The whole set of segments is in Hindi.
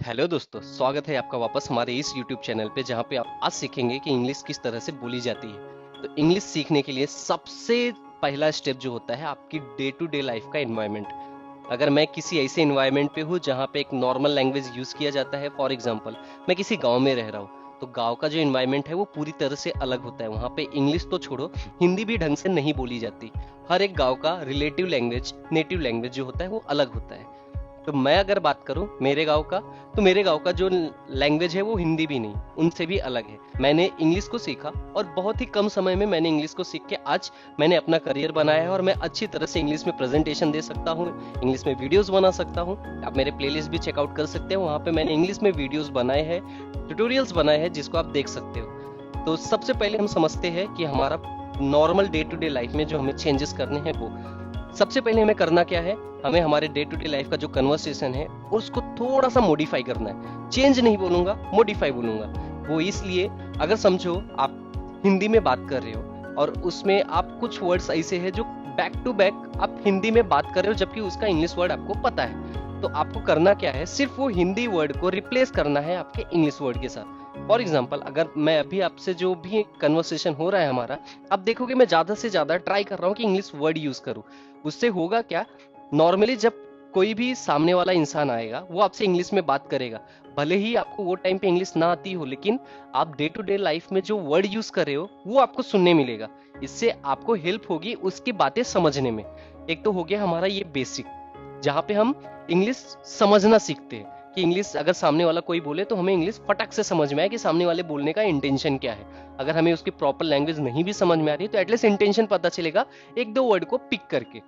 हेलो दोस्तों, स्वागत है आपका वापस हमारे इस यूट्यूब चैनल पे जहाँ पे आप आज सीखेंगे कि इंग्लिश किस तरह से बोली जाती है। तो इंग्लिश सीखने के लिए सबसे पहला स्टेप जो होता है आपकी डे टू डे लाइफ का एनवायरनमेंट। अगर मैं किसी ऐसे एनवायरनमेंट पे हूँ जहाँ पे एक नॉर्मल लैंग्वेज यूज किया जाता है, फॉर एग्जांपल मैं किसी गांव में रह रहा हूँ, तो गांव का जो एनवायरनमेंट है वो पूरी तरह से अलग होता है। वहाँ पे इंग्लिश तो छोड़ो, हिंदी भी ढंग से नहीं बोली जाती। हर एक गाँव का रिलेटिव लैंग्वेज, नेटिव लैंग्वेज जो होता है वो अलग होता है। तो मैं अगर बात करूं मेरे गांव का, तो मेरे गांव का जो लैंग्वेज है वो हिंदी भी नहीं, उनसे भी अलग है। मैंने इंग्लिश को सीखा और बहुत ही कम समय में मैंने इंग्लिश को सीख के आज मैंने अपना करियर बनाया है और मैं अच्छी तरह से इंग्लिश में प्रेजेंटेशन दे सकता हूँ, इंग्लिश में वीडियोस बना सकता हूँ। आप मेरे प्लेलिस्ट भी चेकआउट कर सकते हो, वहाँ पे मैंने इंग्लिश में वीडियोस बनाए हैं, ट्यूटोरियल्स बनाए हैं जिसको आप देख सकते हो। तो सबसे पहले हम समझते हैं कि हमारा normal day to day life में जो हमें चेंजेस करने हैं वो सबसे पहले हमें करना क्या है। हमें हमारे डे टू डे लाइफ का जो कन्वर्सेशन है उसको थोड़ा सा मॉडिफाई करना है। चेंज नहीं बोलूंगा, मॉडिफाई बोलूंगा। वो इसलिए, अगर समझो आप हिंदी में बात कर रहे हो और उसमें आप कुछ वर्ड्स ऐसे हैं जो बैक टू बैक आप हिंदी में बात कर रहे हो जबकि उसका इंग्लिश वर्ड आपको पता है, तो आपको करना क्या है, सिर्फ वो हिंदी वर्ड को रिप्लेस करना है आपके इंग्लिश वर्ड के साथ। फॉर एग्जाम्पल, अगर मैं अभी आपसे जो भी कन्वर्सेशन हो रहा है हमारा, आप देखोगे मैं ज्यादा से ज्यादा ट्राई कर रहा हूँ कि इंग्लिश वर्ड यूज करूँ। उससे होगा क्या, नॉर्मली जब कोई भी सामने वाला इंसान आएगा वो आपसे इंग्लिश में बात करेगा, भले ही आपको वो टाइम पे इंग्लिश ना आती हो, लेकिन आप डे टू डे लाइफ में जो वर्ड यूज कर रहे हो वो आपको सुनने मिलेगा। इससे आपको हेल्प होगी उसकी बातें समझने में। एक तो हो गया हमारा ये बेसिक, जहाँ पे हम इंग्लिश समझना सीखते हैं कि इंग्लिश अगर सामने वाला कोई बोले तो हमें इंग्लिश फटक से समझ में आए कि सामने वाले बोलने का इंटेंशन क्या है। अगर हमें उसकी प्रॉपर लैंग्वेज नहीं भी समझ में आ रही तो एटलीस्ट इंटेंशन पता चलेगा एक दो वर्ड को पिक करके।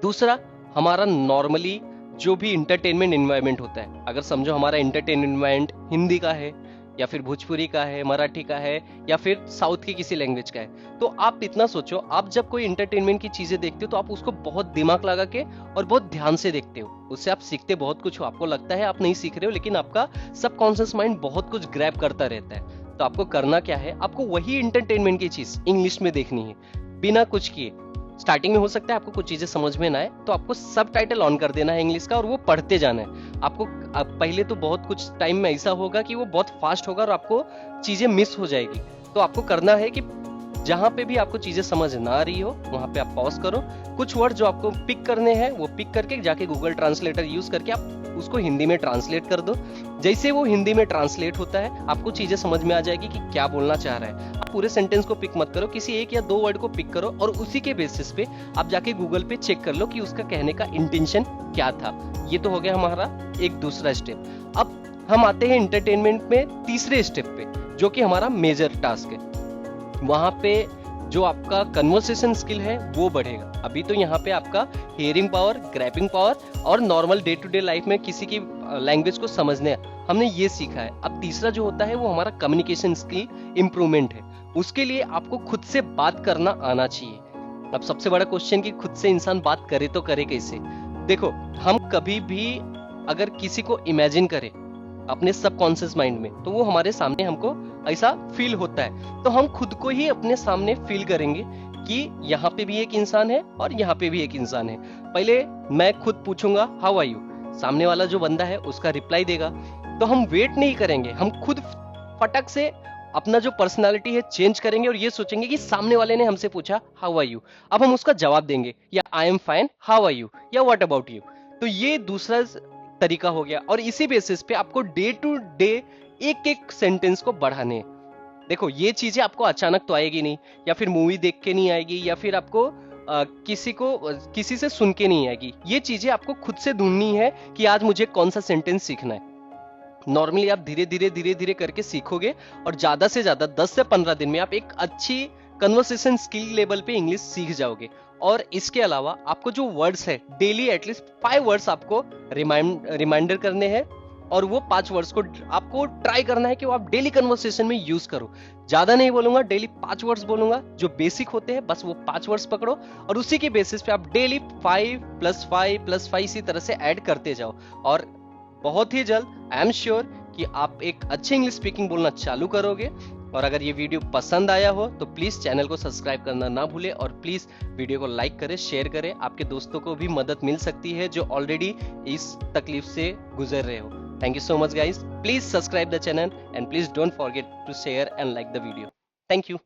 दूसरा, हमारा नॉर्मली जो भी इंटरटेनमेंट एनवायरनमेंट होता है, अगर समझो हमारा इंटरटेनमेंट एनवायरनमेंट हिंदी का है या फिर भोजपुरी का है, मराठी का है या फिर साउथ की किसी लैंग्वेज का है, तो आप इतना सोचो, आप जब कोई इंटरटेनमेंट की चीजें देखते हो तो आप उसको बहुत दिमाग लगा के और बहुत ध्यान से देखते हो। उससे आप सीखते बहुत कुछ हो। आपको लगता है आप नहीं सीख रहे हो, लेकिन आपका सबकॉन्शियस माइंड बहुत कुछ ग्रैब करता रहता है। तो आपको करना क्या है, आपको वही इंटरटेनमेंट की चीज इंग्लिश में देखनी है बिना कुछ किए। स्टार्टिंग में हो सकता है आपको कुछ चीजें समझ में ना आए, तो आपको सब टाइटल ऑन कर देना है इंग्लिश का और वो पढ़ते जाना है। आपको पहले तो बहुत कुछ टाइम में ऐसा होगा कि वो बहुत फास्ट होगा और आपको चीजें मिस हो जाएगी। तो आपको करना है कि जहां पे भी आपको चीजें समझ ना आ रही हो वहां पे आप पॉज करो, कुछ वर्ड जो आपको पिक करने हैं वो पिक करके जाके गूगल ट्रांसलेटर यूज करके आप उसको हिंदी में ट्रांसलेट कर दो। जैसे वो हिंदी में ट्रांसलेट होता है आपको चीजें समझ में आ जाएगी कि क्या बोलना चाह रहा है। आप पूरे सेंटेंस को पिक मत करो, किसी एक या दो वर्ड को पिक करो और उसी के बेसिस पे आप जाके गूगल पे चेक कर लो कि उसका कहने का इंटेंशन क्या था। ये तो हो गया हमारा एक दूसरा स्टेप। अब हम आते हैं इंटरटेनमेंट में तीसरे स्टेप पे, जो कि हमारा मेजर टास्क है। वहां पे जो आपका कन्वर्सेशन स्किल है वो बढ़ेगा। अभी तो यहाँ पे आपका हियरिंग पावर, ग्रैपिंग पावर और normal day to day life में किसी की लैंग्वेज को समझने हमने ये सीखा है। अब तीसरा जो होता है वो हमारा कम्युनिकेशन स्किल इंप्रूवमेंट है। उसके लिए आपको खुद से बात करना आना चाहिए। अब सबसे बड़ा क्वेश्चन कि खुद से इंसान बात करे तो करे कैसे। देखो, हम कभी भी अगर किसी को इमेजिन करें अपने सबकॉन्शियस माइंड में, तो वो हमारे सामने हमको ऐसा फील होता है। तो हम खुद को ही अपने सामने फील करेंगे कि यहाँ पे भी एक इंसान है और यहाँ पे भी एक इंसान है। पहले मैं खुद पूछूंगा हाउ आर यू, सामने वाला जो बंदा है उसका रिप्लाई देगा। तो हम वेट नहीं करेंगे, हम खुद फटक से अपना जो पर्सनालिटी है चेंज करेंगे और ये सोचेंगे कि सामने वाले ने हमसे पूछा हाउ आर यू, अब हम उसका जवाब देंगे या I am fine, how are you या व्हाट अबाउट यू। तो ये दूसरा तरीका हो गया और इसी बेसिस पे आपको डे टू डे एक एक सेंटेंस को बढ़ाने। देखो, ये चीजें आपको अचानक तो आएगी नहीं, या फिर मूवी देख के नहीं आएगी, या फिर आपको किसी से सुन के नहीं आएगी। ये चीजें आपको खुद से ढूंढनी है कि आज मुझे कौन सा सेंटेंस सीखना है। नॉर्मली आप धीरे धीरे करके सीखोगे और ज्यादा से ज्यादा 10 से 15 दिन में आप एक अच्छी कन्वर्सेशन स्किल लेवल पे इंग्लिश सीख जाओगे। और इसके अलावा आपको जो वर्ड्स है, डेली एटलीस्ट 5 वर्ड्स आपको रिमाइंडर करने हैं और वो 5 वर्ड्स को आपको ट्राई करना है कि वो आप डेली कन्वर्सेशन में यूज करो। ज्यादा नहीं बोलूंगा, डेली 5 वर्ड्स बोलूंगा जो बेसिक होते हैं, बस वो 5 वर्ड्स पकड़ो और उसी के बेसिस पे आप डेली 5 + 5 + 5 इसी तरह से ऐड करते जाओ। और बहुत ही जल्द आई एम श्योर कि आप एक अच्छे इंग्लिश स्पीकिंग बोलना चालू करोगे। और अगर ये वीडियो पसंद आया हो तो प्लीज चैनल को सब्सक्राइब करना ना भूले और प्लीज वीडियो को लाइक करें, शेयर करें। आपके दोस्तों को भी मदद मिल सकती है जो ऑलरेडी इस तकलीफ से गुजर रहे हो। Thank you so much, guys. Please subscribe the channel and please don't forget to share and like the video. Thank you.